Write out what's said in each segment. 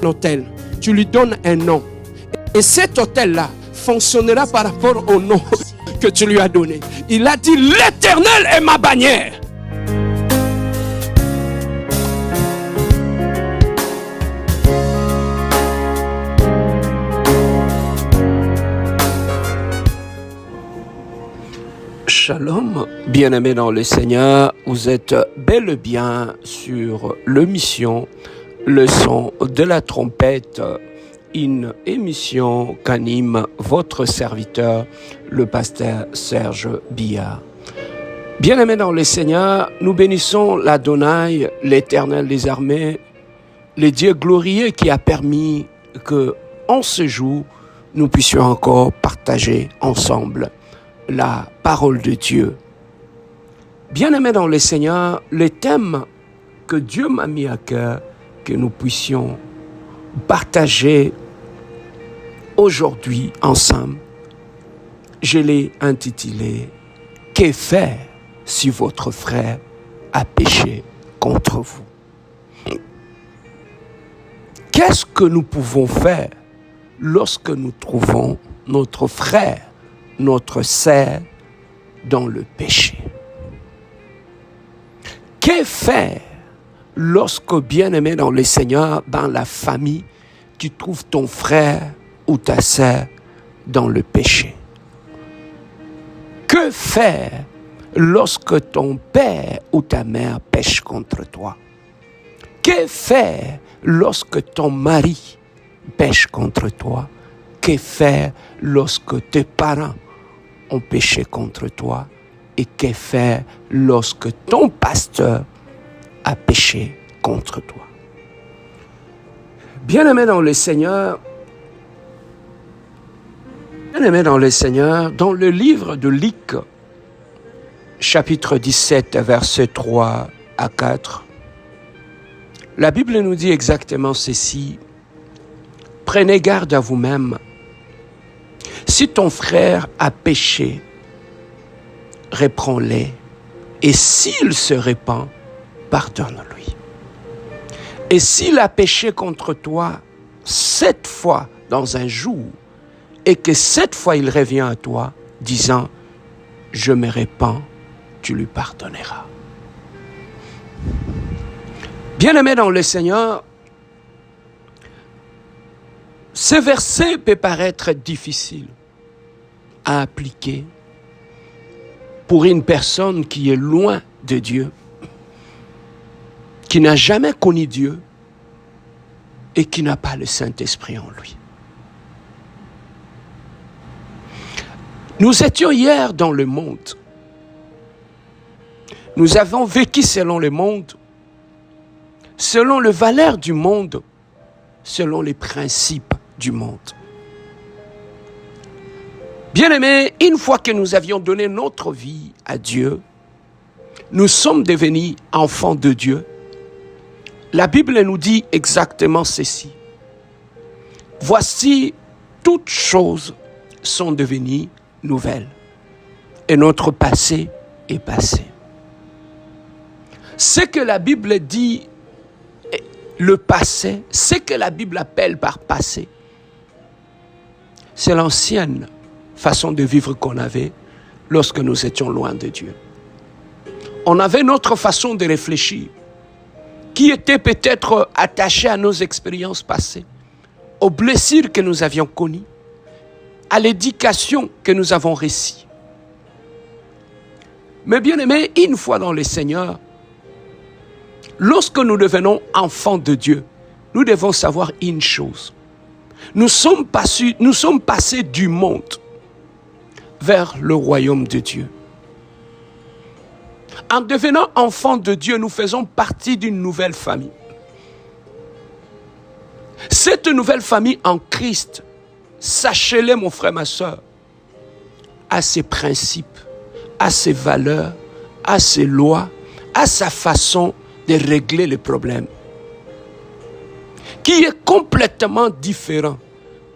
hôtel, tu lui donnes un nom. Et cet hôtel-là fonctionnera par rapport au nom que tu lui as donné. Il a dit, l'Éternel est ma bannière. Shalom, bien-aimés dans le Seigneur, vous êtes bel et bien sur l'émission Le son de la trompette, une émission qu'anime votre serviteur, le pasteur Serge Billard. Bien-aimés dans le Seigneur, nous bénissons l'Adonai, l'Éternel des armées, le Dieu glorieux qui a permis que, en ce jour, nous puissions encore partager ensemble la parole de Dieu. Bien-aimés dans le Seigneur, le thème que Dieu m'a mis à cœur, que nous puissions partager aujourd'hui ensemble, je l'ai intitulé « Que faire si votre frère a péché contre vous ?» Qu'est-ce que nous pouvons faire lorsque nous trouvons notre frère, notre sœur dans le péché? Que faire lorsque, bien-aimé dans le Seigneur, dans la famille, tu trouves ton frère ou ta sœur dans le péché? Que faire lorsque ton père ou ta mère pêche contre toi? Que faire lorsque ton mari pêche contre toi? Que faire lorsque tes parents ont péché contre toi? Et que faire lorsque ton pasteur a péché contre toi? Bien-aimé dans le Seigneur, dans le livre de Luc, chapitre 17, versets 3 à 4, la Bible nous dit exactement ceci: prenez garde à vous-même. Si ton frère a péché, reprends-le, et s'il se repent, pardonne-lui. Et s'il a péché contre toi 7 fois dans un jour, et que 7 fois il revient à toi, disant « Je me repens », tu lui pardonneras. Bien-aimé dans le Seigneur, ce verset peut paraître difficile à appliquer pour une personne qui est loin de Dieu, qui n'a jamais connu Dieu et qui n'a pas le Saint-Esprit en lui. Nous étions hier dans le monde. Nous avons vécu selon le monde, selon les valeurs du monde, selon les principes du monde. Bien-aimés, une fois que nous avions donné notre vie à Dieu, nous sommes devenus enfants de Dieu. La Bible nous dit exactement ceci: voici, toutes choses sont devenues nouvelles, et notre passé est passé. Ce que la Bible dit, le passé, ce que la Bible appelle par passé, c'est l'ancienne façon de vivre qu'on avait lorsque nous étions loin de Dieu. On avait notre façon de réfléchir, qui était peut-être attachée à nos expériences passées, aux blessures que nous avions connues, à l'éducation que nous avons reçue. Mais bien aimé, une fois dans le Seigneur, lorsque nous devenons enfants de Dieu, nous devons savoir une chose. Nous sommes passés du monde vers le royaume de Dieu. En devenant enfants de Dieu, nous faisons partie d'une nouvelle famille. Cette nouvelle famille en Christ, sachez-le mon frère, ma soeur, a ses principes, a ses valeurs, a ses lois, a sa façon de régler les problèmes, qui est complètement différent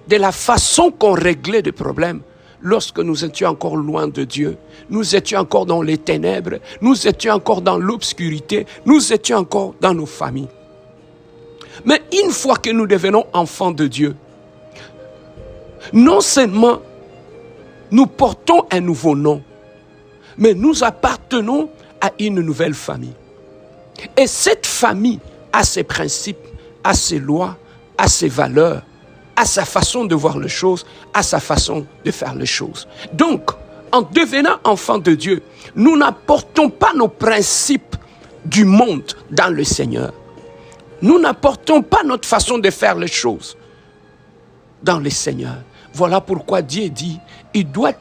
de la façon qu'on réglait les problèmes lorsque nous étions encore loin de Dieu. Nous étions encore dans les ténèbres, nous étions encore dans l'obscurité, nous étions encore dans nos familles. Mais une fois que nous devenons enfants de Dieu, non seulement nous portons un nouveau nom, mais nous appartenons à une nouvelle famille. Et cette famille a ses principes, a ses lois, a ses valeurs, a sa façon de voir les choses, a sa façon de faire les choses. Donc, en devenant enfants de Dieu, nous n'apportons pas nos principes du monde dans le Seigneur. Nous n'apportons pas notre façon de faire les choses dans le Seigneur. Voilà pourquoi Dieu dit, il doit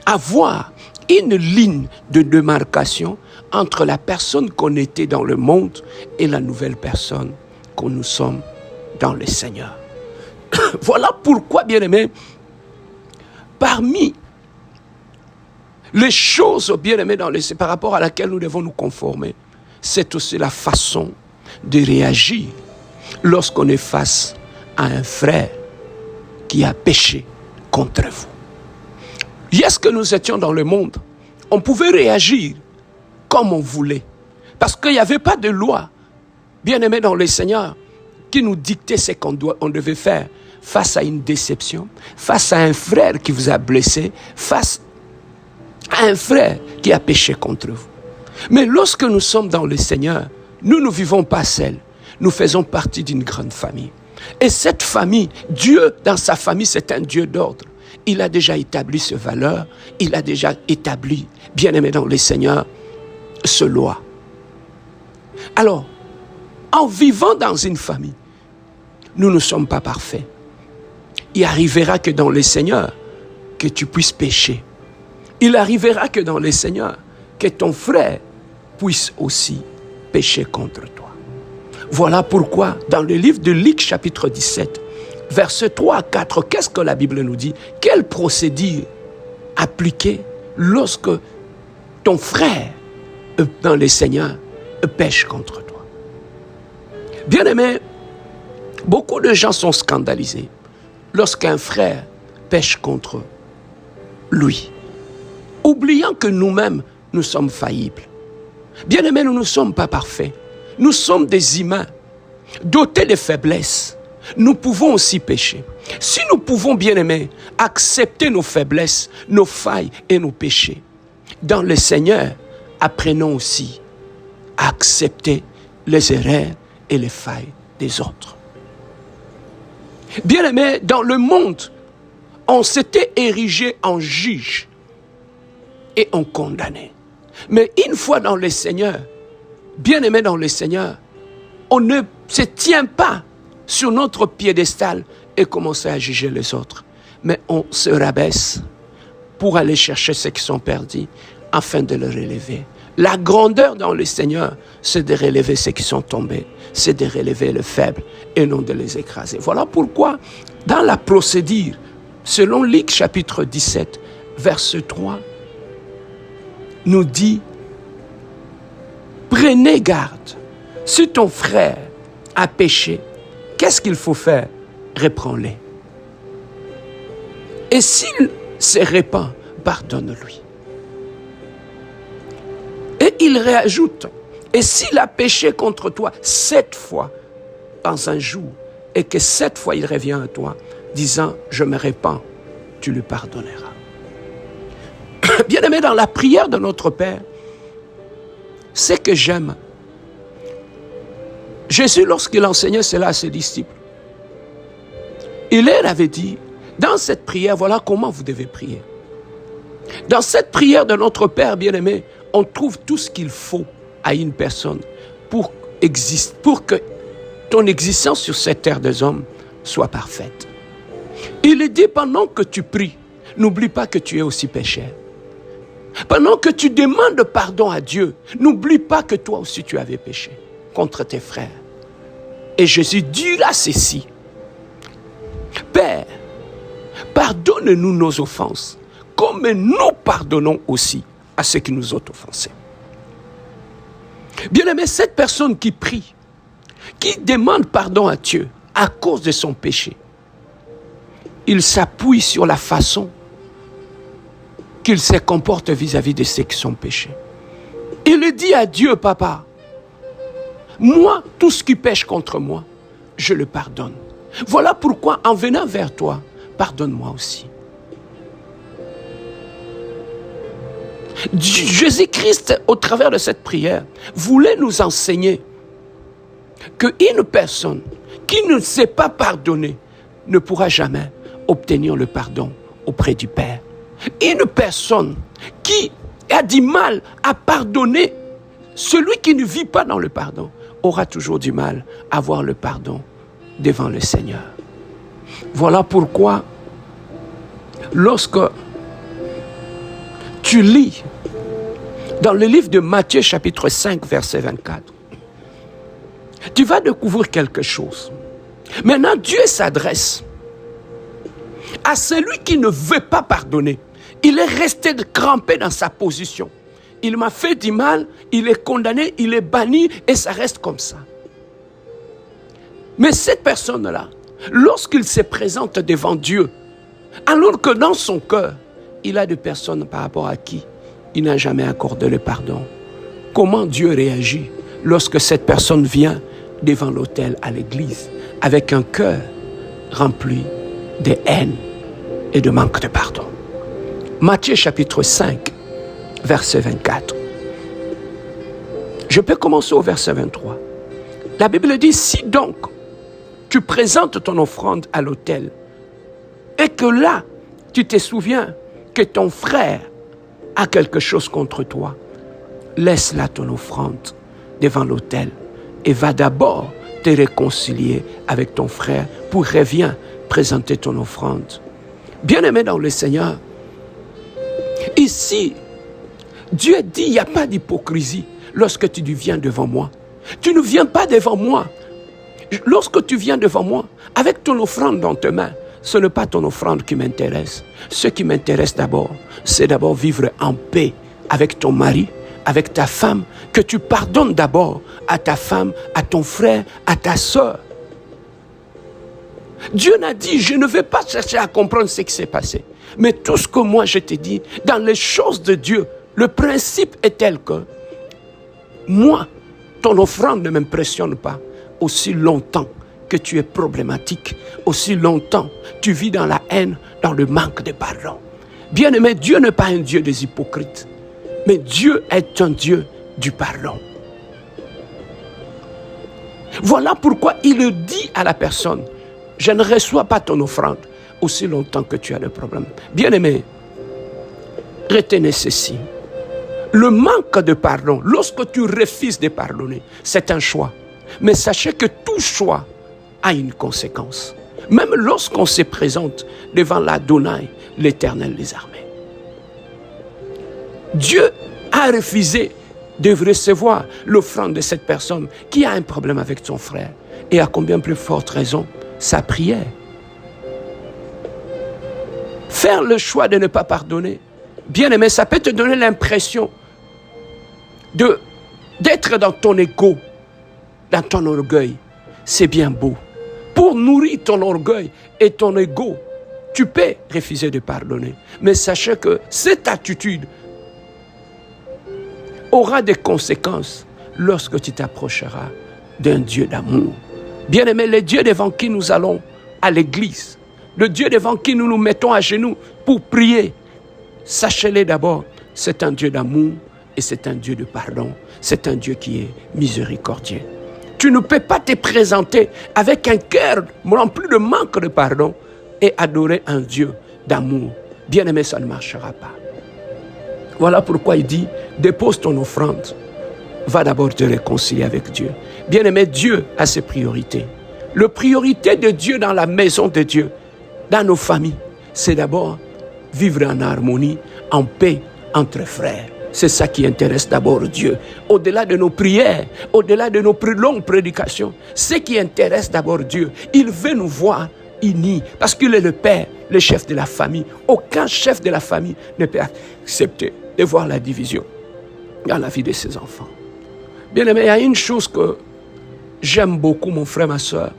avoir une ligne de démarcation entre la personne qu'on était dans le monde et la nouvelle personne que nous sommes dans le Seigneur. Voilà pourquoi, bien-aimés, parmi les choses, bien-aimés, par rapport à laquelle nous devons nous conformer, c'est aussi la façon de réagir lorsqu'on est face à un frère qui a péché contre vous. Lorsque nous étions dans le monde, on pouvait réagir comme on voulait, parce qu'il n'y avait pas de loi, bien-aimés dans le Seigneur, qui nous dictait ce qu'on devait faire face à une déception, face à un frère qui vous a blessé, face à un frère qui a péché contre vous. Mais lorsque nous sommes dans le Seigneur, nous ne vivons pas seuls. Nous faisons partie d'une grande famille. Et cette famille, Dieu, dans sa famille, c'est un Dieu d'ordre. Il a déjà établi ses valeurs, il a déjà établi, bien-aimé dans le Seigneur, ce loi. Alors, en vivant dans une famille, nous ne sommes pas parfaits. Il arrivera que dans le Seigneur, que tu puisses pécher. Il arrivera que dans le Seigneur, que ton frère puisse aussi pécher contre toi. Voilà pourquoi, dans le livre de Luc, chapitre 17, versets 3 à 4, qu'est-ce que la Bible nous dit? Quelle procédure appliquer lorsque ton frère, dans le Seigneur, pêche contre toi? Bien-aimé, beaucoup de gens sont scandalisés lorsqu'un frère pêche contre lui, oubliant que nous-mêmes, nous sommes faillibles. Bien-aimés, nous ne sommes pas parfaits. Nous sommes des humains, dotés de faiblesses. Nous pouvons aussi pécher. Si nous pouvons, bien-aimés, accepter nos faiblesses, nos failles et nos péchés, dans le Seigneur, apprenons aussi à accepter les erreurs et les failles des autres. Bien-aimés, dans le monde, on s'était érigé en juge et en condamné. Mais une fois dans le Seigneur, bien-aimés dans le Seigneur, on ne se tient pas sur notre piédestal et commencer à juger les autres. Mais on se rabaisse pour aller chercher ceux qui sont perdus afin de les relever. La grandeur dans le Seigneur, c'est de relever ceux qui sont tombés, c'est de relever les faibles et non de les écraser. Voilà pourquoi, dans la procédure, selon Luc chapitre 17, verset 3, nous dit, prenez garde, si ton frère a péché, qu'est-ce qu'il faut faire? Reprends-les. Et s'il se répand, pardonne-lui. Et il réajoute, et s'il a péché contre toi 7 fois dans un jour, et que 7 fois il revient à toi, disant, je me répands, tu lui pardonneras. Bien-aimé, dans la prière de notre Père, ce que j'aime, Jésus, lorsqu'il enseignait cela à ses disciples, il leur avait dit, dans cette prière, voilà comment vous devez prier. Dans cette prière de notre Père bien-aimé, on trouve tout ce qu'il faut à une personne pour que ton existence sur cette terre des hommes soit parfaite. Il dit, pendant que tu pries, n'oublie pas que tu es aussi pécheur. Pendant que tu demandes pardon à Dieu, n'oublie pas que toi aussi tu avais péché contre tes frères. Et Jésus dira ceci, Père, pardonne-nous nos offenses, comme nous pardonnons aussi à ceux qui nous ont offensés. Bien-aimé, cette personne qui prie, qui demande pardon à Dieu à cause de son péché, il s'appuie sur la façon qu'il se comporte vis-à-vis de ceux qui sont péchés. Il dit à Dieu, Papa, moi, tout ce qui pêche contre moi, je le pardonne. Voilà pourquoi, en venant vers toi, pardonne-moi aussi. Jésus-Christ, au travers de cette prière, voulait nous enseigner qu'une personne qui ne sait pas pardonner ne pourra jamais obtenir le pardon auprès du Père. Une personne qui a du mal à pardonner, celui qui ne vit pas dans le pardon, aura toujours du mal à avoir le pardon devant le Seigneur. Voilà pourquoi, lorsque tu lis dans le livre de Matthieu chapitre 5, verset 24, tu vas découvrir quelque chose. Maintenant, Dieu s'adresse à celui qui ne veut pas pardonner. Il est resté crampé dans sa position. Il m'a fait du mal, il est condamné, il est banni et ça reste comme ça. Mais cette personne-là, lorsqu'il se présente devant Dieu, alors que dans son cœur, il a des personnes par rapport à qui il n'a jamais accordé le pardon. Comment Dieu réagit lorsque cette personne vient devant l'autel à l'église avec un cœur rempli de haine et de manque de pardon? Matthieu chapitre 5, verset 24. Je peux commencer au verset 23. La Bible dit, si donc tu présentes ton offrande à l'autel et que là, tu te souviens que ton frère a quelque chose contre toi, laisse là ton offrande devant l'autel et va d'abord te réconcilier avec ton frère pour reviens présenter ton offrande. Bien-aimé dans le Seigneur, ici, Dieu dit, il n'y a pas d'hypocrisie lorsque tu viens devant moi. Tu ne viens pas devant moi. Lorsque tu viens devant moi, avec ton offrande dans tes mains, ce n'est pas ton offrande qui m'intéresse. Ce qui m'intéresse d'abord, c'est d'abord vivre en paix avec ton mari, avec ta femme, que tu pardonnes d'abord à ta femme, à ton frère, à ta soeur. Dieu n'a dit, je ne vais pas chercher à comprendre ce qui s'est passé. Mais tout ce que moi je te dis, dans les choses de Dieu, le principe est tel que moi, ton offrande ne m'impressionne pas aussi longtemps que tu es problématique, aussi longtemps tu vis dans la haine, dans le manque de pardon. Bien-aimé, Dieu n'est pas un Dieu des hypocrites, mais Dieu est un Dieu du pardon. Voilà pourquoi il dit à la personne, je ne reçois pas ton offrande aussi longtemps que tu as des problèmes. Bien-aimé, retenez ceci. Le manque de pardon, lorsque tu refuses de pardonner, c'est un choix. Mais sachez que tout choix a une conséquence. Même lorsqu'on se présente devant l'Adonai, l'Éternel des armées. Dieu a refusé de recevoir l'offrande de cette personne qui a un problème avec son frère. Et à combien plus forte raison, sa prière. Faire le choix de ne pas pardonner, bien aimé, ça peut te donner l'impression d'être dans ton ego, dans ton orgueil. C'est bien beau. Pour nourrir ton orgueil et ton ego, tu peux refuser de pardonner. Mais sachez que cette attitude aura des conséquences lorsque tu t'approcheras d'un Dieu d'amour. Bien-aimé, le Dieu devant qui nous allons à l'église, le Dieu devant qui nous nous mettons à genoux pour prier, sachez-le d'abord, c'est un Dieu d'amour et c'est un Dieu de pardon. C'est un Dieu qui est miséricordieux. Tu ne peux pas te présenter avec un cœur rempli de manque de pardon et adorer un Dieu d'amour. Bien-aimé, ça ne marchera pas. Voilà pourquoi il dit, dépose ton offrande. Va d'abord te réconcilier avec Dieu. Bien-aimé, Dieu a ses priorités. La priorité de Dieu dans la maison de Dieu, dans nos familles, c'est d'abord vivre en harmonie, en paix entre frères. C'est ça qui intéresse d'abord Dieu. Au-delà de nos prières, au-delà de nos longues prédications, ce qui intéresse d'abord Dieu, il veut nous voir unis, parce qu'il est le Père, le chef de la famille. Aucun chef de la famille ne peut accepter de voir la division dans la vie de ses enfants. Bien aimé, il y a une chose que j'aime beaucoup, mon frère, ma soeur.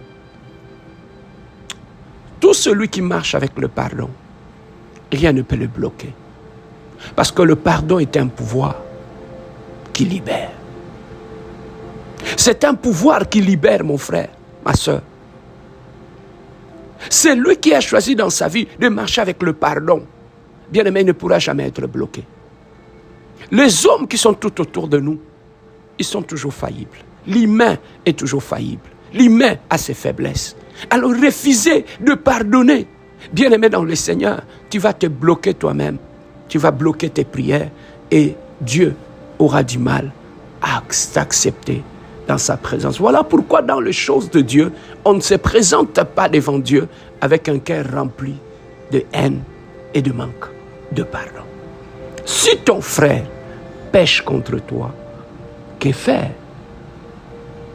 Tout celui qui marche avec le pardon, rien ne peut le bloquer. Parce que le pardon est un pouvoir qui libère. C'est un pouvoir qui libère, mon frère, ma soeur. C'est lui qui a choisi dans sa vie de marcher avec le pardon. Bien-aimé, il ne pourra jamais être bloqué. Les hommes qui sont tout autour de nous, ils sont toujours faillibles. L'humain est toujours faillible. L'humain a ses faiblesses. Alors refusez de pardonner. Bien-aimé dans le Seigneur, tu vas te bloquer toi-même. Tu vas bloquer tes prières et Dieu aura du mal à t'accepter dans sa présence. Voilà pourquoi dans les choses de Dieu, on ne se présente pas devant Dieu avec un cœur rempli de haine et de manque de pardon. Si ton frère pêche contre toi, que faire?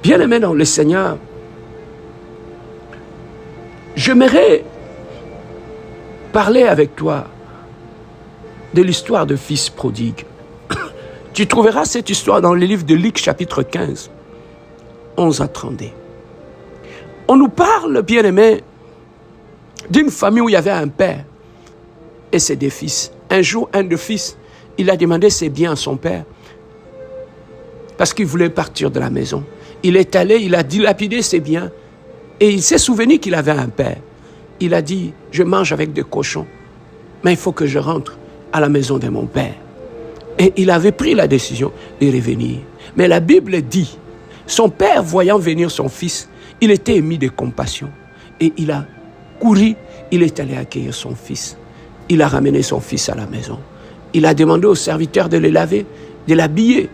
Bien-aimé dans le Seigneur, j'aimerais parler avec toi de l'histoire de fils prodigue. Tu trouveras cette histoire dans le livre de Luc, chapitre 15, 11 à 32. On nous parle, bien-aimé, d'une famille où il y avait un père et ses deux fils. Un jour, un des fils, il a demandé ses biens à son père parce qu'il voulait partir de la maison. Il est allé, il a dilapidé ses biens et il s'est souvenu qu'il avait un père. Il a dit, je mange avec des cochons, mais il faut que je rentre à la maison de mon père. Et il avait pris la décision de revenir. Mais la Bible dit, son père voyant venir son fils, il était ému de compassion. Et il a couru, il est allé accueillir son fils. Il a ramené son fils à la maison. Il a demandé au serviteur de le laver, de l'habiller,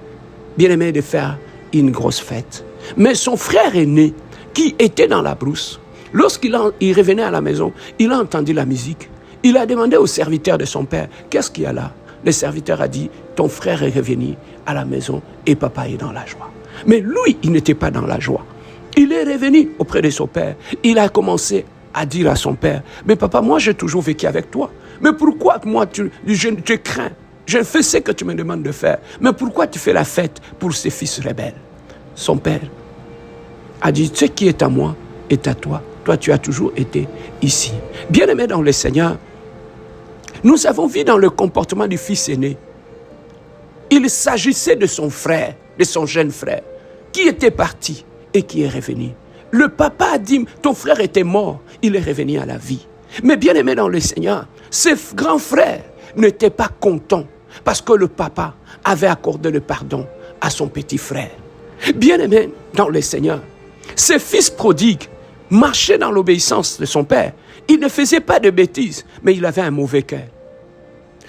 bien aimé, de faire une grosse fête. Mais son frère aîné, qui était dans la brousse, lorsqu'il revenait à la maison, il a entendu la musique. Il a demandé au serviteur de son père, qu'est-ce qu'il y a là? Le serviteur a dit, ton frère est revenu à la maison et papa est dans la joie. Mais lui, il n'était pas dans la joie. Il est revenu auprès de son père. Il a commencé à dire à son père, mais papa, moi j'ai toujours vécu avec toi. Mais pourquoi moi je te crains? Je fais ce que tu me demandes de faire. Mais pourquoi tu fais la fête pour ces fils rebelles? Son père a dit, ce qui est à moi est à toi. Toi, tu as toujours été ici. Bien-aimé dans le Seigneur, nous avons vu dans le comportement du fils aîné, il s'agissait de son frère, de son jeune frère, qui était parti et qui est revenu. Le papa a dit, ton frère était mort, il est revenu à la vie. Mais bien-aimé dans le Seigneur, ce grand frère n'était pas content parce que le papa avait accordé le pardon à son petit frère. Bien-aimé dans le Seigneur, ce fils prodigue marchait dans l'obéissance de son père. Il ne faisait pas de bêtises, mais il avait un mauvais cœur.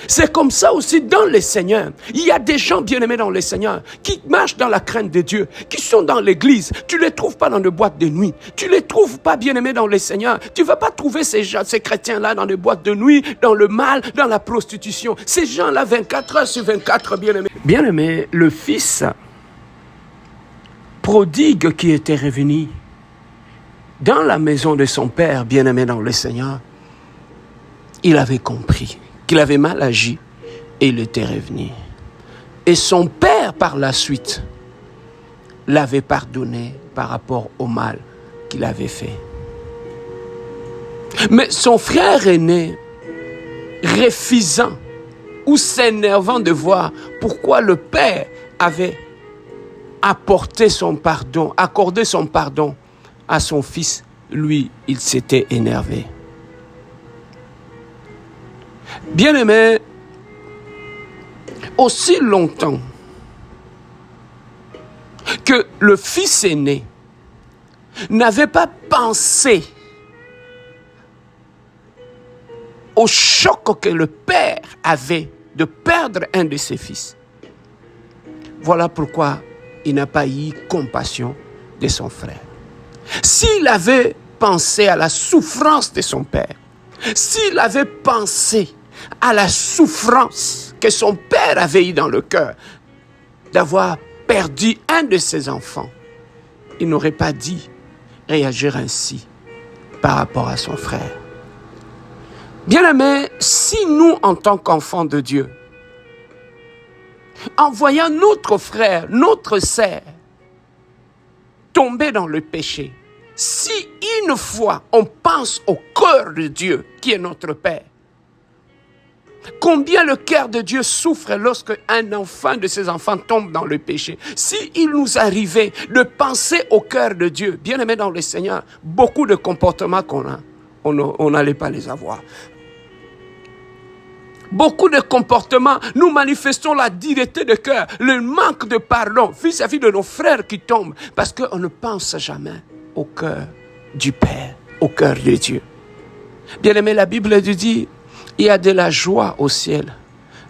C'est comme ça aussi dans le Seigneur. Il y a des gens bien-aimés dans le Seigneur qui marchent dans la crainte de Dieu, qui sont dans l'église. Tu ne les trouves pas dans des boîtes de nuit. Tu ne les trouves pas bien-aimés dans le Seigneur. Tu ne vas pas trouver ces chrétiens-là dans des boîtes de nuit, dans le mal, dans la prostitution. Ces gens-là, 24 heures sur 24, bien-aimés. Bien-aimé, le fils prodigue qui était revenu dans la maison de son père, bien-aimé dans le Seigneur, il avait compris qu'il avait mal agi et il était revenu. Et son père, par la suite, l'avait pardonné par rapport au mal qu'il avait fait. Mais son frère aîné, refusant ou s'énervant de voir pourquoi le père avait accordé son pardon à son fils, lui, il s'était énervé. Bien-aimé, aussi longtemps que le fils aîné n'avait pas pensé au choc que le père avait de perdre un de ses fils, voilà pourquoi il n'a pas eu compassion de son frère. S'il avait pensé à la souffrance de son père, s'il avait pensé à la souffrance que son père avait eue dans le cœur d'avoir perdu un de ses enfants, il n'aurait pas dit réagir ainsi par rapport à son frère. Bien-aimés, si nous, en tant qu'enfants de Dieu, en voyant notre frère, notre sœur tomber dans le péché, si une fois on pense au cœur de Dieu qui est notre Père, combien le cœur de Dieu souffre lorsque un enfant de ses enfants tombe dans le péché. Si il nous arrivait de penser au cœur de Dieu, bien aimé dans le Seigneur, beaucoup de comportements qu'on a, on n'allait pas les avoir. Beaucoup de comportements, nous manifestons la dureté de cœur, le manque de pardon vis-à-vis de nos frères qui tombent, parce qu'on ne pense jamais au cœur du Père, au cœur de Dieu. Bien-aimé, la Bible dit, il y a de la joie au ciel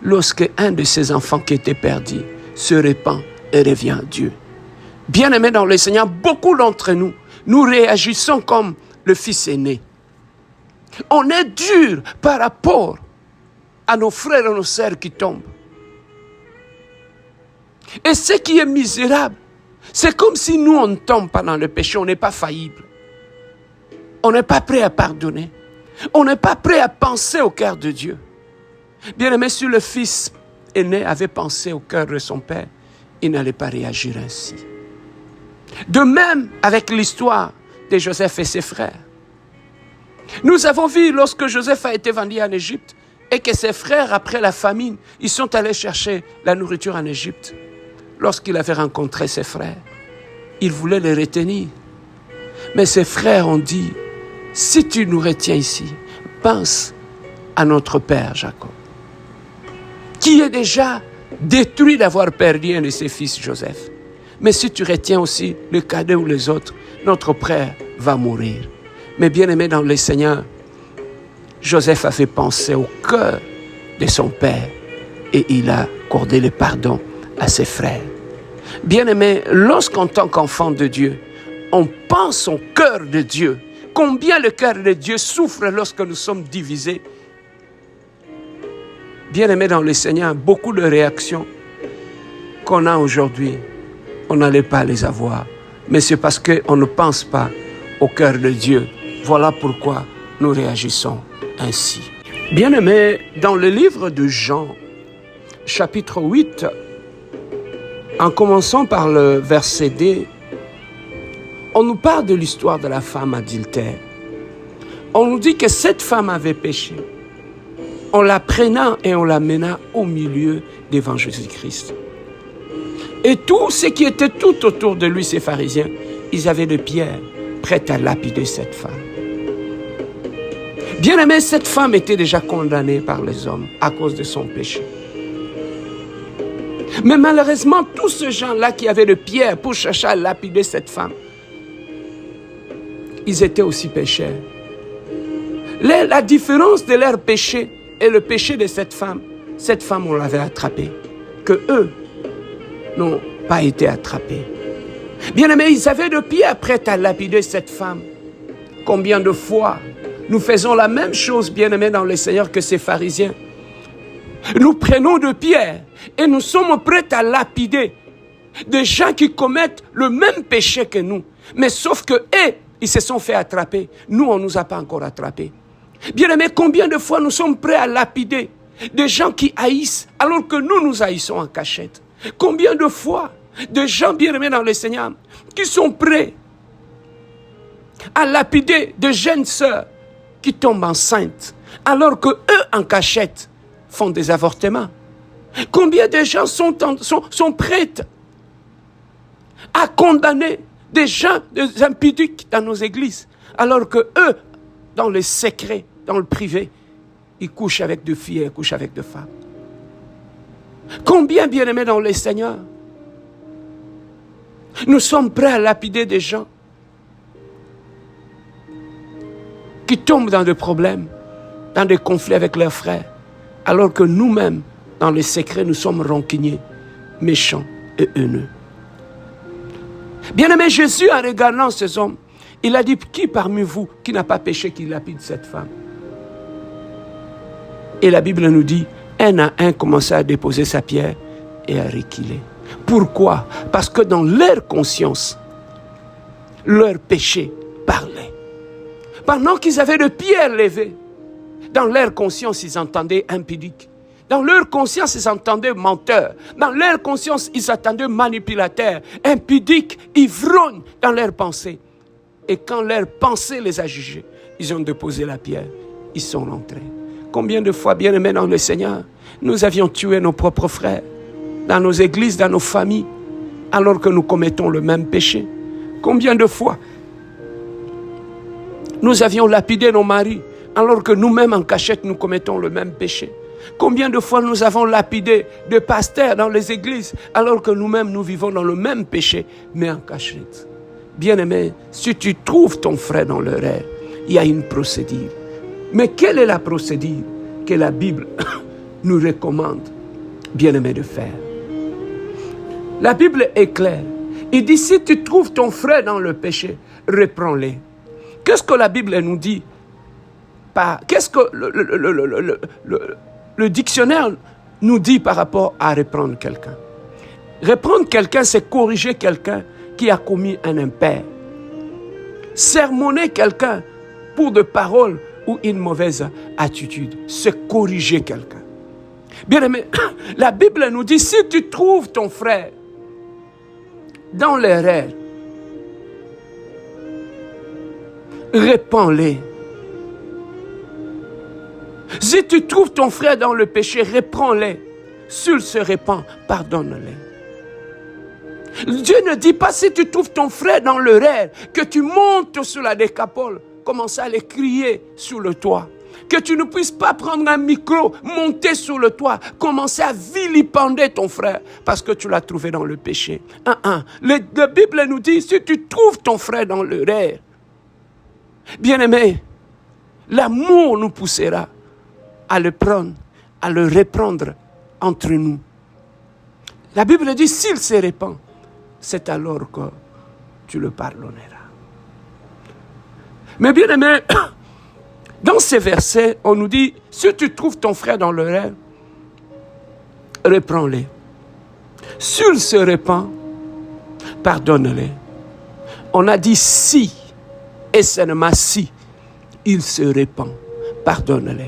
lorsque un de ses enfants qui était perdu se répand et revient à Dieu. Bien-aimé dans le Seigneur, beaucoup d'entre nous, nous réagissons comme le fils aîné. On est dur par rapport à nos frères et nos sœurs qui tombent. Et ce qui est misérable, c'est comme si nous, on ne tombe pas dans le péché, on n'est pas faillible. On n'est pas prêt à pardonner. On n'est pas prêt à penser au cœur de Dieu. Bien-aimé, si le fils aîné avait pensé au cœur de son père, il n'allait pas réagir ainsi. De même avec l'histoire de Joseph et ses frères. Nous avons vu lorsque Joseph a été vendu en Égypte et que ses frères, après la famine, ils sont allés chercher la nourriture en Égypte. Lorsqu'il avait rencontré ses frères, il voulait les retenir. Mais ses frères ont dit, si tu nous retiens ici, pense à notre père Jacob, qui est déjà détruit d'avoir perdu un de ses fils Joseph. Mais si tu retiens aussi le cadet ou les autres, notre frère va mourir. Mais bien aimé dans le Seigneur, Joseph avait pensé au cœur de son père et il a accordé le pardon à ses frères. Bien aimé, lorsqu'en tant qu'enfant de Dieu, on pense au cœur de Dieu, combien le cœur de Dieu souffre lorsque nous sommes divisés. Bien aimé dans le Seigneur, beaucoup de réactions qu'on a aujourd'hui, on n'allait pas les avoir. Mais c'est parce qu'on ne pense pas au cœur de Dieu. Voilà pourquoi nous réagissons ainsi. Bien-aimés, dans le livre de Jean, chapitre 8, en commençant par le verset D, on nous parle de l'histoire de la femme adultère. On nous dit que cette femme avait péché. On la prenant et on la mena au milieu devant Jésus-Christ. Et tous ceux qui étaient tout autour de lui, ces pharisiens, ils avaient des pierres prêtes à lapider cette femme. Bien aimé, cette femme était déjà condamnée par les hommes à cause de son péché. Mais malheureusement, tous ces gens-là qui avaient des pierres pour chercher à lapider cette femme, ils étaient aussi pécheurs. La différence de leur péché et le péché de cette femme, on l'avait attrapée, que eux n'ont pas été attrapés. Bien aimé, ils avaient des pierres prêtes à lapider cette femme. Combien de fois nous faisons la même chose, bien aimé dans le Seigneur, que ces pharisiens. Nous prenons des pierres et nous sommes prêts à lapider des gens qui commettent le même péché que nous. Mais sauf que eux, ils se sont fait attraper. Nous, on ne nous a pas encore attrapés. Bien aimé, combien de fois nous sommes prêts à lapider des gens qui haïssent alors que nous haïssons en cachette. Combien de fois de gens bien aimés dans le Seigneur qui sont prêts à lapider de jeunes sœurs qui tombent enceintes alors que eux en cachette font des avortements. Combien de gens sont prêts à condamner des gens, des impudiques dans nos églises alors que eux, dans le secret, dans le privé, ils couchent avec des filles et couchent avec des femmes. Combien, bien-aimés dans le Seigneur, nous sommes prêts à lapider des gens qui tombent dans des problèmes, dans des conflits avec leurs frères, alors que nous-mêmes, dans le secret, nous sommes rancuniers, méchants et haineux. Bien-aimé, Jésus, en regardant ces hommes, il a dit, qui parmi vous qui n'a pas péché qui lapide cette femme? Et la Bible nous dit, un à un commençait à déposer sa pierre et à reculer. Pourquoi? Parce que dans leur conscience, leur péché parlait. Pendant qu'ils avaient de pierres levées, dans leur conscience, ils entendaient impudiques. Dans leur conscience, ils entendaient menteurs. Dans leur conscience, ils entendaient manipulateurs, impudiques, ivrognes dans leurs pensées. Et quand leur pensée les a jugés, ils ont déposé la pierre, ils sont rentrés. Combien de fois, bien aimés dans le Seigneur, nous avions tué nos propres frères, dans nos églises, dans nos familles, alors que nous commettons le même péché. Combien de fois nous avions lapidé nos maris, alors que nous-mêmes en cachette, nous commettons le même péché? Combien de fois nous avons lapidé des pasteurs dans les églises, alors que nous-mêmes, nous vivons dans le même péché, mais en cachette? Bien-aimé, si tu trouves ton frère dans l'erreur, il y a une procédure. Mais quelle est la procédure que la Bible nous recommande, bien-aimé, de faire? La Bible est claire. Il dit, si tu trouves ton frère dans le péché, reprends-le. Qu'est-ce que la Bible nous dit? Qu'est-ce que le dictionnaire nous dit par rapport à reprendre quelqu'un? Reprendre quelqu'un, c'est corriger quelqu'un qui a commis un impair. Sermonner quelqu'un pour de paroles ou une mauvaise attitude, c'est corriger quelqu'un. Bien-aimé, la Bible nous dit, si tu trouves ton frère dans l'erreur, répands-les. Si tu trouves ton frère dans le péché, reprends-les. S'il se répand, pardonne-les. Dieu ne dit pas, si tu trouves ton frère dans l'erreur, que tu montes sur la décapole, commencer à les crier sur le toit. Que tu ne puisses pas prendre un micro, monter sur le toit, commencer à vilipender ton frère parce que tu l'as trouvé dans le péché. La Bible nous dit, si tu trouves ton frère dans l'erreur, bien-aimé, l'amour nous poussera à le prendre, à le reprendre entre nous. La Bible dit, s'il se répand, c'est alors que tu le pardonneras. Mais bien-aimé, dans ces versets, on nous dit, si tu trouves ton frère dans l'erreur, reprends-le. S'il se répand, pardonne-le. On a dit si, et seulement si, il se répand, pardonne-le.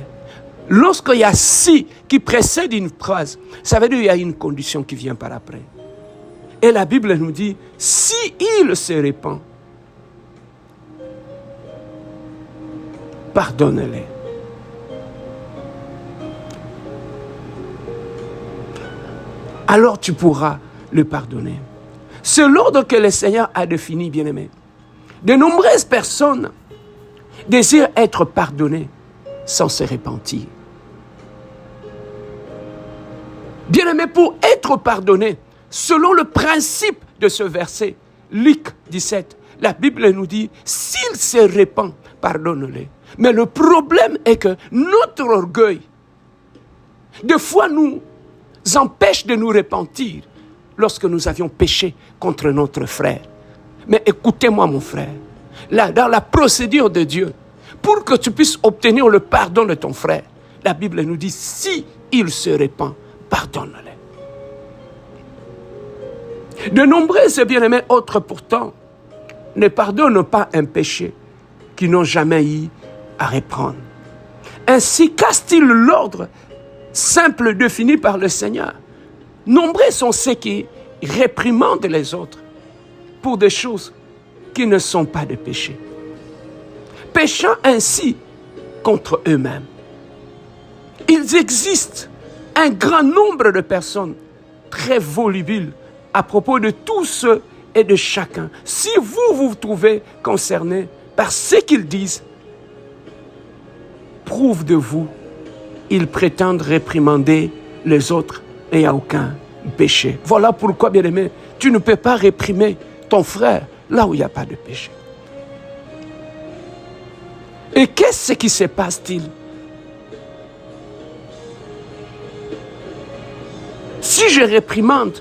Lorsqu'il y a si qui précède une phrase, ça veut dire qu'il y a une condition qui vient par après. Et la Bible nous dit, si il se répand, pardonne-les. Alors tu pourras le pardonner. C'est l'ordre que le Seigneur a défini, bien-aimé. De nombreuses personnes désirent être pardonnées sans se repentir. Bien-aimé, pour être pardonné, selon le principe de ce verset, Luc 17, la Bible nous dit, s'il se répand, pardonne-les. Mais le problème est que notre orgueil, des fois, nous empêche de nous repentir lorsque nous avions péché contre notre frère. Mais écoutez-moi, mon frère, là, dans la procédure de Dieu, pour que tu puisses obtenir le pardon de ton frère, la Bible nous dit, si il se répand, pardonne-les. De nombreux et bien-aimés autres pourtant ne pardonnent pas un péché qu'ils n'ont jamais eu à reprendre. Ainsi casse-t-il l'ordre simple défini par le Seigneur. Nombreux sont ceux qui réprimandent les autres pour des choses qui ne sont pas de péché, péchant ainsi contre eux-mêmes. Il existe un grand nombre de personnes très volubiles à propos de tous et de chacun. Si vous vous trouvez concerné par ce qu'ils disent, prouve de vous, ils prétendent réprimander les autres et il n'y a aucun péché. Voilà pourquoi, bien-aimé, tu ne peux pas réprimer ton frère là où il n'y a pas de péché. Et qu'est-ce qui se passe-t-il? Si je réprimande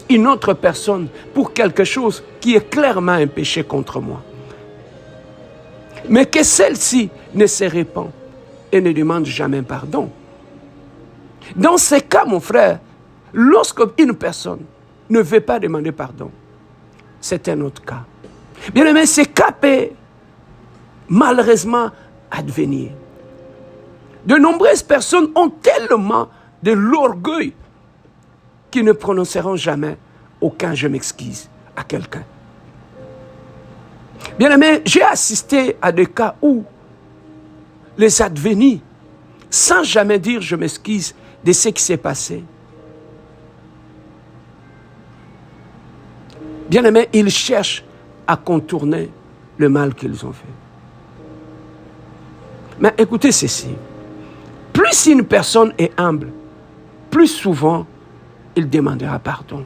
une autre personne pour quelque chose qui est clairement un péché contre moi, mais que celle-ci ne se répand et ne demande jamais pardon. Dans ces cas, mon frère, lorsque une personne ne veut pas demander pardon, c'est un autre cas. Bien aimé, ces cas peuvent malheureusement advenir. De nombreuses personnes ont tellement de l'orgueil qu'ils ne prononceront jamais aucun « je m'excuse » à quelqu'un. Bien aimé, j'ai assisté à des cas où les advenus, sans jamais dire « je m'excuse » de ce qui s'est passé, bien aimé, ils cherchent à contourner le mal qu'ils ont fait. Mais écoutez ceci. Plus une personne est humble, plus souvent, il demandera pardon.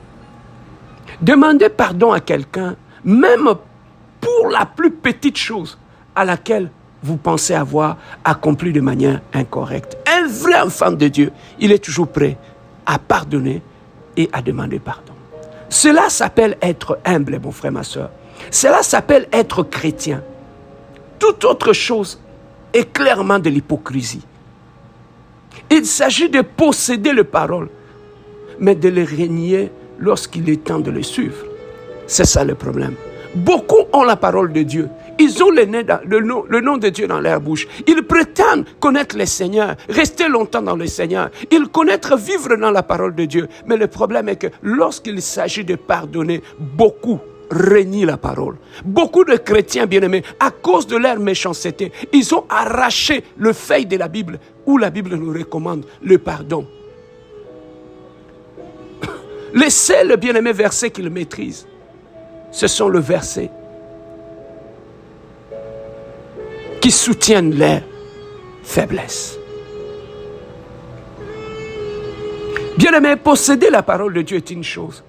Demandez pardon à quelqu'un, même pour la plus petite chose à laquelle vous pensez avoir accompli de manière incorrecte. Un vrai enfant de Dieu, il est toujours prêt à pardonner et à demander pardon. Cela s'appelle être humble, mon frère, ma soeur. Cela s'appelle être chrétien. Toute autre chose est clairement de l'hypocrisie. Il s'agit de posséder les paroles, mais de les renier lorsqu'il est temps de les suivre. C'est ça le problème. Beaucoup ont la parole de Dieu. Ils ont le nom de Dieu dans leur bouche. Ils prétendent connaître le Seigneur, rester longtemps dans le Seigneur. Ils connaissent vivre dans la parole de Dieu. Mais le problème est que lorsqu'il s'agit de pardonner, beaucoup renient la parole. Beaucoup de chrétiens bien-aimés, à cause de leur méchanceté, ils ont arraché le feuille de la Bible où la Bible nous recommande le pardon. Les seuls bien-aimés versets qu'ils maîtrisent, ce sont les versets qui soutiennent leurs faiblesses. Bien-aimés, posséder la parole de Dieu est une chose,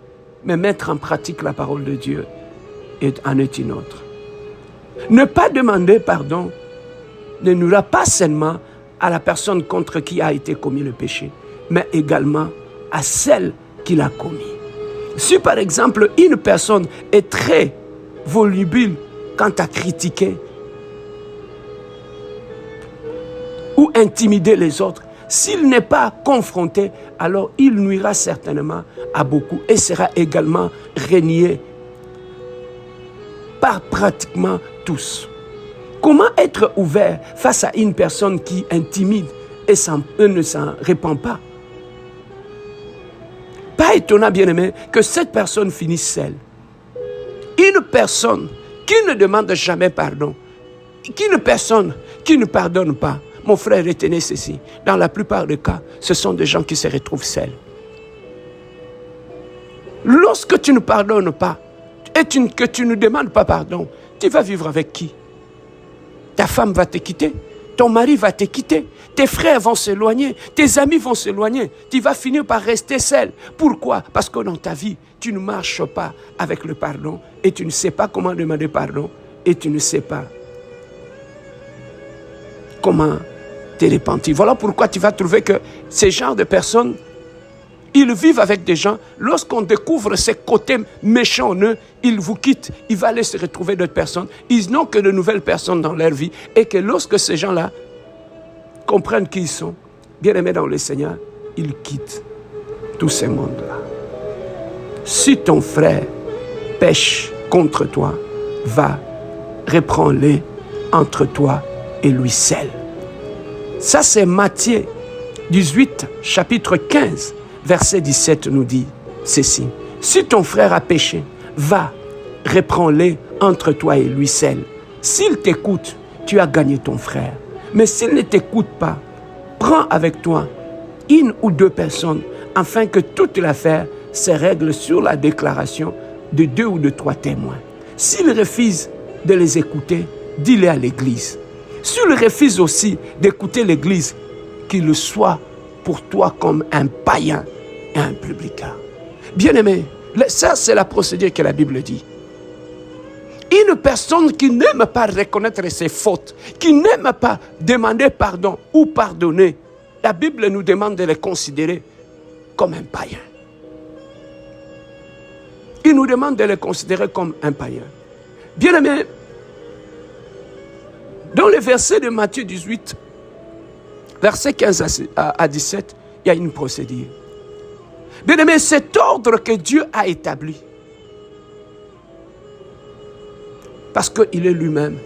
mais mettre en pratique la parole de Dieu en est une autre. Ne pas demander pardon ne nuira pas seulement à la personne contre qui a été commis le péché, mais également à celle qui l'a commis. Si par exemple une personne est très volubile quant à critiquer ou intimider les autres, s'il n'est pas confronté, alors il nuira certainement à beaucoup et sera également renié par pratiquement tous. Comment être ouvert face à une personne qui intimide et ne s'en répand pas? Pas étonnant, bien-aimé, que cette personne finisse seule. Une personne qui ne demande jamais pardon, une personne qui ne pardonne pas, mon frère, retenez ceci, dans la plupart des cas, ce sont des gens qui se retrouvent seuls. Lorsque tu ne pardonnes pas et que tu ne demandes pas pardon, tu vas vivre avec qui? Ta femme va te quitter, ton mari va te quitter, tes frères vont s'éloigner, tes amis vont s'éloigner, tu vas finir par rester seul. Pourquoi? Parce que dans ta vie, tu ne marches pas avec le pardon et tu ne sais pas comment demander pardon et tu ne sais pas comment te repentir. Voilà pourquoi tu vas trouver que ces genres de personnes, ils vivent avec des gens. Lorsqu'on découvre ces côtés méchants en eux, ils vous quittent. Ils vont aller se retrouver d'autres personnes. Ils n'ont que de nouvelles personnes dans leur vie. Et que lorsque ces gens-là comprennent qui ils sont, bien aimés dans le Seigneur, ils quittent tous ces mondes-là. Si ton frère pêche contre toi, va, reprends-le entre toi et lui seul. Ça, c'est Matthieu 18, chapitre 15, verset 17 nous dit ceci. Si ton frère a péché, va, reprends-le entre toi et lui seul. S'il t'écoute, tu as gagné ton frère. Mais s'il ne t'écoute pas, prends avec toi une ou deux personnes afin que toute l'affaire se règle sur la déclaration de 2 ou de 3 témoins. S'il refuse de les écouter, dis-le à l'église. S'il refuse aussi d'écouter l'église, qu'il soit pour toi comme un païen et un publicain. Bien-aimé, ça c'est la procédure que la Bible dit. Une personne qui n'aime pas reconnaître ses fautes, qui n'aime pas demander pardon ou pardonner, la Bible nous demande de les considérer comme un païen. Il nous demande de les considérer comme un païen. Bien-aimé, dans le verset de Matthieu 18, verset 15 à 17, il y a une procédure. Bien-aimé, cet ordre que Dieu a établi, parce qu'il est lui-même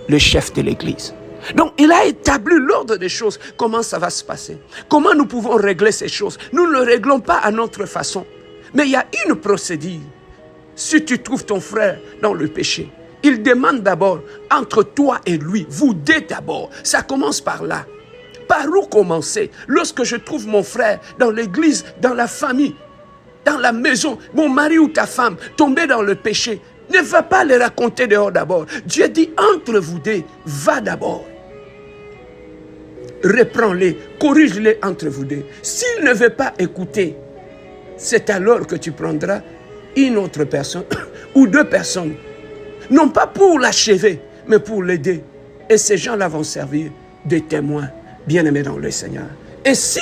le chef de l'Église. Donc, il a établi l'ordre des choses. Comment ça va se passer? Comment nous pouvons régler ces choses? Nous ne le réglons pas à notre façon. Mais il y a une procédure. Si tu trouves ton frère dans le péché, il demande d'abord, entre toi et lui, vous deux d'abord. Ça commence par là. Par où commencer? Lorsque je trouve mon frère dans l'église, dans la famille, dans la maison, mon mari ou ta femme tombé dans le péché, ne va pas les raconter dehors d'abord. Dieu dit, entre vous deux, va d'abord. reprends-les, corrige-les entre vous deux. S'il ne veut pas écouter, c'est alors que tu prendras une autre personne ou deux personnes, non pas pour l'achever, mais pour l'aider. Et ces gens-là vont servir de témoins, bien-aimés dans le Seigneur. Et si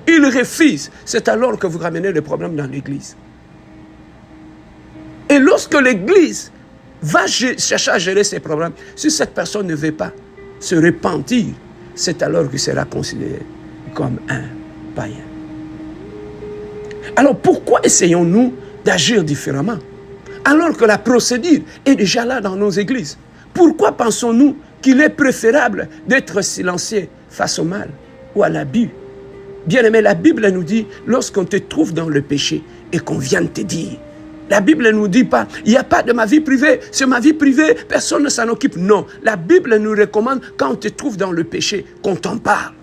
ils refusent, c'est alors que vous ramenez le problème dans l'église. Et lorsque l'église va chercher à gérer ces problèmes, si cette personne ne veut pas se repentir, c'est alors qu'il sera considéré comme un païen. Alors pourquoi essayons-nous d'agir différemment alors que la procédure est déjà là dans nos églises? Pourquoi pensons-nous qu'il est préférable d'être silencieux face au mal ou à l'abus? Bien-aimé, la Bible nous dit, lorsqu'on te trouve dans le péché et qu'on vient de te dire, la Bible ne nous dit pas, il n'y a pas de ma vie privée, c'est ma vie privée, personne ne s'en occupe. Non, la Bible nous recommande, quand on te trouve dans le péché, qu'on t'en parle.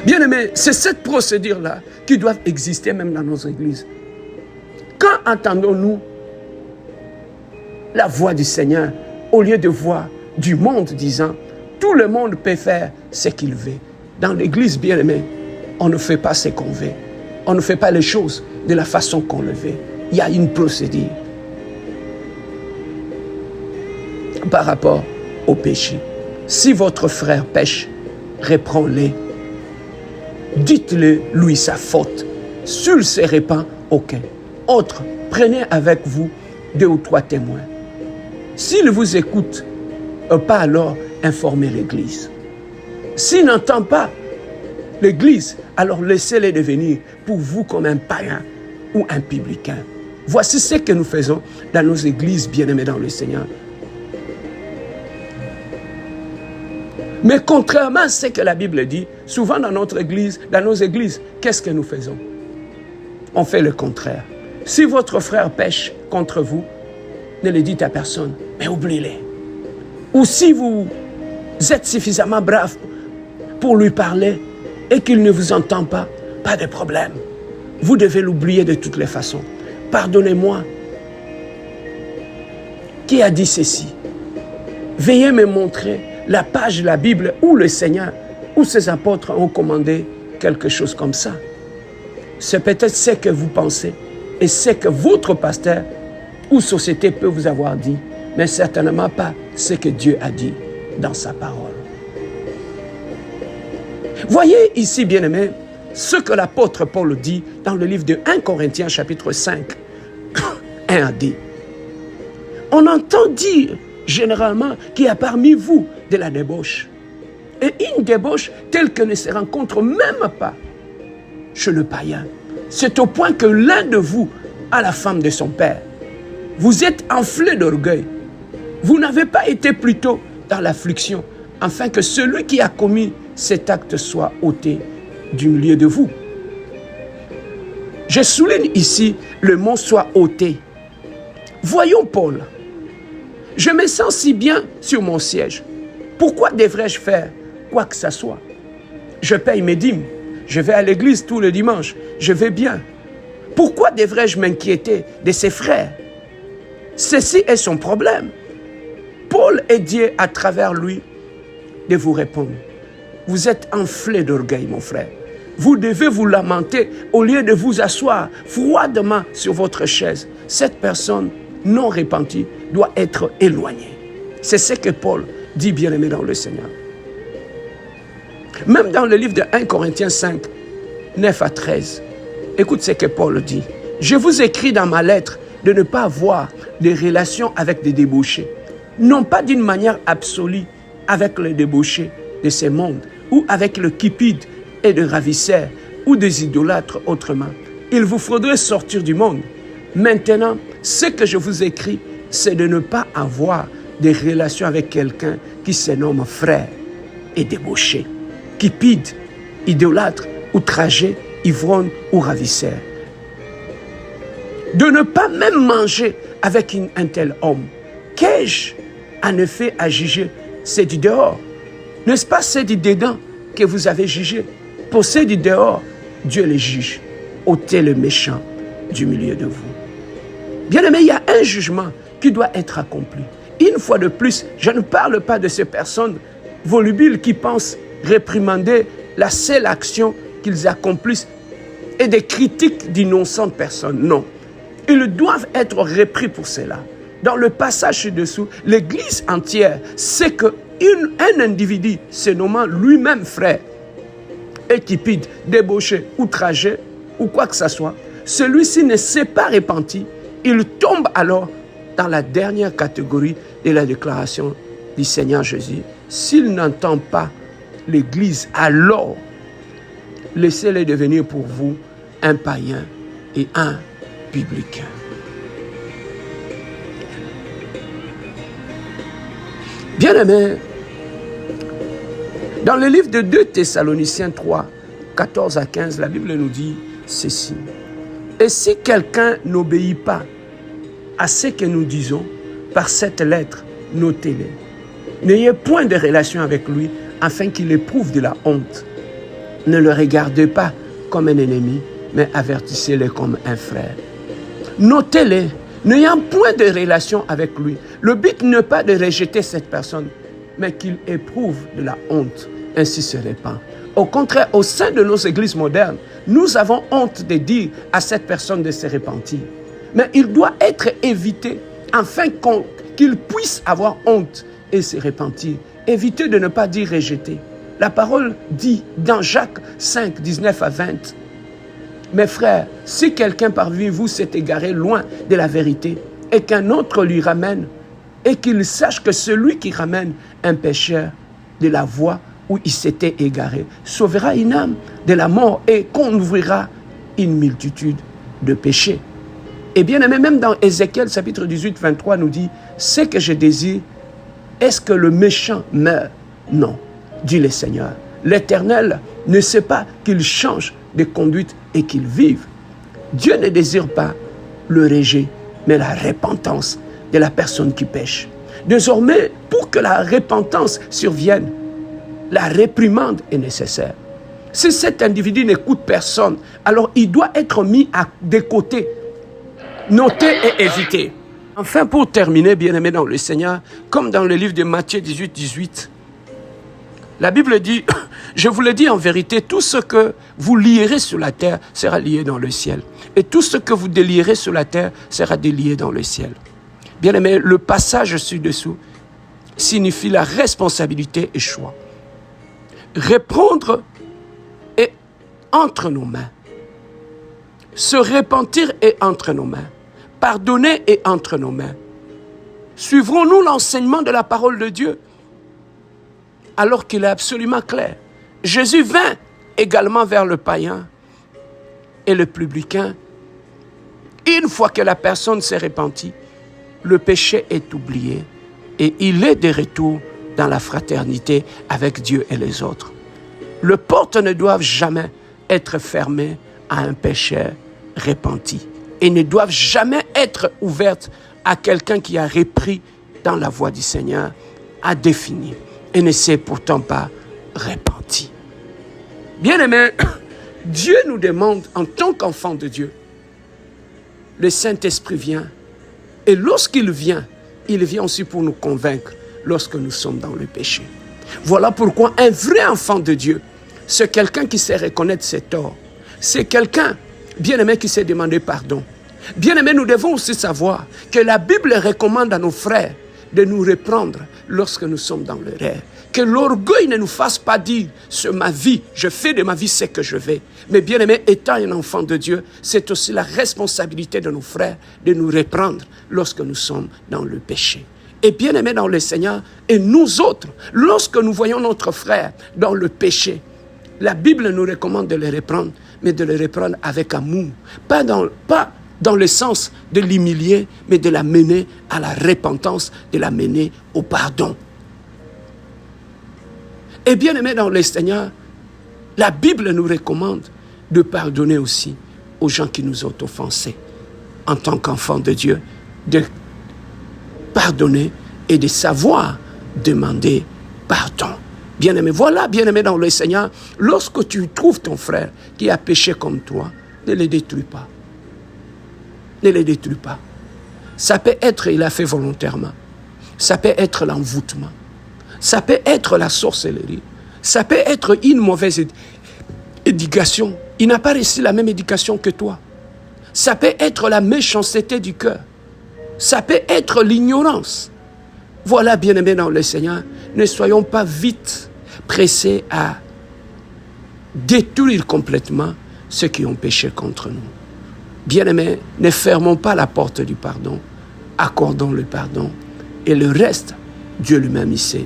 Bien-aimé, c'est cette procédure-là qui doit exister même dans nos églises. Quand entendons-nous la voix du Seigneur au lieu de voix du monde disant tout le monde peut faire ce qu'il veut? Dans l'église, bien-aimé, on ne fait pas ce qu'on veut. On ne fait pas les choses de la façon qu'on le veut. Il y a une procédure par rapport au péché. Si votre frère pêche, reprends-le. Dites-le, lui, sa faute. S'il se répand, ok. Autre, prenez avec vous 2 ou 3 témoins. S'il vous écoute, pas alors informez l'église. S'il n'entend pas l'église, alors laissez-les devenir pour vous comme un païen ou un publicain. Voici ce que nous faisons dans nos églises bien-aimées dans le Seigneur. Mais contrairement à ce que la Bible dit, souvent dans notre église, dans nos églises, qu'est-ce que nous faisons? On fait le contraire. Si votre frère pêche contre vous, ne le dites à personne, mais oubliez-le. Ou si vous êtes suffisamment brave pour lui parler et qu'il ne vous entend pas, pas de problème. Vous devez l'oublier de toutes les façons. Pardonnez-moi. Qui a dit ceci? Veuillez me montrer la page de la Bible où le Seigneur, où ses apôtres ont commandé quelque chose comme ça. C'est peut-être ce que vous pensez et ce que votre pasteur ou société peut vous avoir dit, mais certainement pas ce que Dieu a dit dans sa parole. Voyez ici, bien-aimés, ce que l'apôtre Paul dit dans le livre de 1 Corinthiens chapitre 5, 1 à 10. On entend dire généralement qu'il y a parmi vous de la débauche. Et une débauche telle que ne se rencontre même pas chez le païen. C'est au point que l'un de vous a la femme de son père. Vous êtes enflé d'orgueil. Vous n'avez pas été plutôt dans l'affliction, afin que celui qui a commis cet acte soit ôté du milieu de vous. Je souligne ici le mot soit ôté. Voyons Paul. Je me sens si bien sur mon siège. Pourquoi devrais-je faire quoi que ce soit? Je paye mes dîmes. Je vais à l'église tous les dimanches. Je vais bien. Pourquoi devrais-je m'inquiéter de ses frères? Ceci est son problème. Paul est Dieu à travers lui de vous répondre. Vous êtes enflé d'orgueil, mon frère. Vous devez vous lamenter au lieu de vous asseoir froidement sur votre chaise. Cette personne non repentie doit être éloignée. C'est ce que Paul dit, bien-aimé dans le Seigneur. Même dans le livre de 1 Corinthiens 5, 9 à 13, écoute ce que Paul dit. Je vous écris dans ma lettre de ne pas avoir des relations avec des débauchés, non pas d'une manière absolue avec les débauchés de ce monde, ou avec le cupide et de ravisseurs, ou des idolâtres autrement. Il vous faudrait sortir du monde. Maintenant, ce que je vous écris, c'est de ne pas avoir des relations avec quelqu'un qui se nomme frère et débauché, cupide, idolâtre, outragé, ivrogne ou ravisseur. De ne pas même manger avec un tel homme. Qu'ai-je en effet à juger? C'est du dehors. N'est-ce pas c'est du dedans que vous avez jugé? Pour ceux du dehors, Dieu les juge. Ôtez le méchant du milieu de vous. Bien-aimé, il y a un jugement qui doit être accompli. Une fois de plus, je ne parle pas de ces personnes volubiles qui pensent réprimander la seule action qu'ils accomplissent et des critiques d'innocentes personnes. Non. Ils doivent être repris pour cela. Dans le passage ci-dessous, l'Église entière sait qu'un individu se nommant lui-même frère est cupide, débauché, outragé ou quoi que ce soit, celui-ci ne s'est pas repenti, il tombe alors dans la dernière catégorie de la déclaration du Seigneur Jésus. S'il n'entend pas l'Église, alors laissez-le devenir pour vous un païen et un publicain. Bien-aimés, dans le livre de 2 Thessaloniciens 3, 14 à 15, la Bible nous dit ceci. Et si quelqu'un n'obéit pas à ce que nous disons par cette lettre, notez-les. N'ayez point de relation avec lui afin qu'il éprouve de la honte. Ne le regardez pas comme un ennemi, mais avertissez-le comme un frère. Notez-les, n'ayant point de relation avec lui. Le but n'est pas de rejeter cette personne, mais qu'il éprouve de la honte, ainsi se répand. Au contraire, au sein de nos églises modernes, nous avons honte de dire à cette personne de se repentir. Mais il doit être évité afin qu'il puisse avoir honte et se repentir. Évitez de ne pas dire rejeter. La parole dit dans Jacques 5, 19 à 20, « Mes frères, si quelqu'un parmi vous s'est égaré loin de la vérité et qu'un autre lui ramène, et qu'il sache que celui qui ramène un pécheur de la voie où il s'était égaré sauvera une âme de la mort et couvrira une multitude de péchés. » Et bien aimé, même dans Ézéchiel chapitre 18, 23 nous dit, « Ce que je désire, est-ce que le méchant meure? Non, dit le Seigneur. L'Éternel ne sait pas qu'il change de conduite et qu'il vive. » Dieu ne désire pas le rejet, mais la repentance de la personne qui pêche. Désormais, pour que la repentance survienne, la réprimande est nécessaire. Si cet individu n'écoute personne, alors il doit être mis de côté, noté et évité. Enfin, pour terminer, bien-aimés dans le Seigneur, comme dans le livre de Matthieu 18, 18, la Bible dit, « Je vous le dis en vérité, tout ce que vous lierez sur la terre sera lié dans le ciel. Et tout ce que vous délierez sur la terre sera délié dans le ciel. » Bien-aimés, le passage ci-dessous signifie la responsabilité et choix. Répondre est entre nos mains. Se repentir est entre nos mains. Pardonner est entre nos mains. Suivrons-nous l'enseignement de la parole de Dieu alors qu'il est absolument clair? Jésus vint également vers le païen et le publicain. Une fois que la personne s'est repentie, le péché est oublié et il est de retour dans la fraternité avec Dieu et les autres. Les portes ne doivent jamais être fermées à un pécheur repenti et ne doivent jamais être ouvertes à quelqu'un qui a repris dans la voie du Seigneur, à définir et ne s'est pourtant pas repenti. Bien-aimés, Dieu nous demande en tant qu'enfants de Dieu, le Saint-Esprit vient et lorsqu'il vient aussi pour nous convaincre lorsque nous sommes dans le péché. Voilà pourquoi un vrai enfant de Dieu, c'est quelqu'un qui sait reconnaître ses torts. C'est quelqu'un, bien-aimé, qui sait demander pardon. Bien-aimé, nous devons aussi savoir que la Bible recommande à nos frères de nous reprendre lorsque nous sommes dans l'erreur. Que l'orgueil ne nous fasse pas dire « c'est ma vie, je fais de ma vie ce que je vais ». Mais bien-aimé, étant un enfant de Dieu, c'est aussi la responsabilité de nos frères de nous reprendre lorsque nous sommes dans le péché. Et bien-aimé dans le Seigneur, et nous autres, lorsque nous voyons notre frère dans le péché, la Bible nous recommande de le reprendre, mais de le reprendre avec amour. Pas dans le sens de l'humilier, mais de la mener à la repentance, de la mener au pardon. Et bien aimé dans le Seigneur, la Bible nous recommande de pardonner aussi aux gens qui nous ont offensés. En tant qu'enfants de Dieu, de pardonner et de savoir demander pardon. Bien-aimé, voilà, bien-aimé dans le Seigneur, lorsque tu trouves ton frère qui a péché comme toi, ne le détruis pas. Ne le détruis pas. Ça peut être, il a fait volontairement. Ça peut être l'envoûtement. Ça peut être la sorcellerie. Ça peut être une mauvaise éducation. Il n'a pas reçu la même éducation que toi. Ça peut être la méchanceté du cœur. Ça peut être l'ignorance. Voilà, bien-aimés dans le Seigneur, ne soyons pas vite pressés à détruire complètement ceux qui ont péché contre nous. Bien-aimés, ne fermons pas la porte du pardon, accordons le pardon et le reste, Dieu lui-même, il sait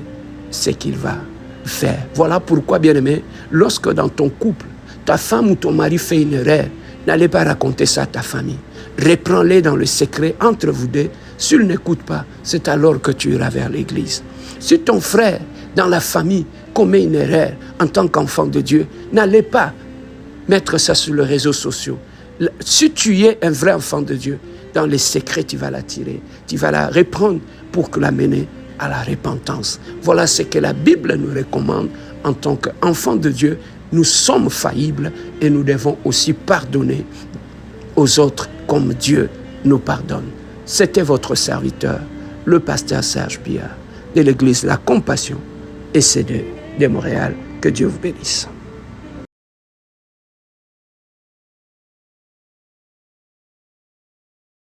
ce qu'il va faire. Voilà pourquoi, bien-aimés, lorsque dans ton couple, ta femme ou ton mari fait une erreur, n'allez pas raconter ça à ta famille. Reprends-les dans le secret entre vous deux. S'il n'écoute pas, c'est alors que tu iras vers l'église. Si ton frère, dans la famille, commet une erreur en tant qu'enfant de Dieu, n'allez pas mettre ça sur les réseaux sociaux. Si tu es un vrai enfant de Dieu, dans les secrets, tu vas l'attirer. Tu vas la reprendre pour la mener à la repentance. Voilà ce que la Bible nous recommande en tant qu'enfants de Dieu. Nous sommes faillibles et nous devons aussi pardonner aux autres comme Dieu nous pardonne. C'était votre serviteur, le pasteur Serge Biard, de l'église La Compassion et CD de Montréal. Que Dieu vous bénisse.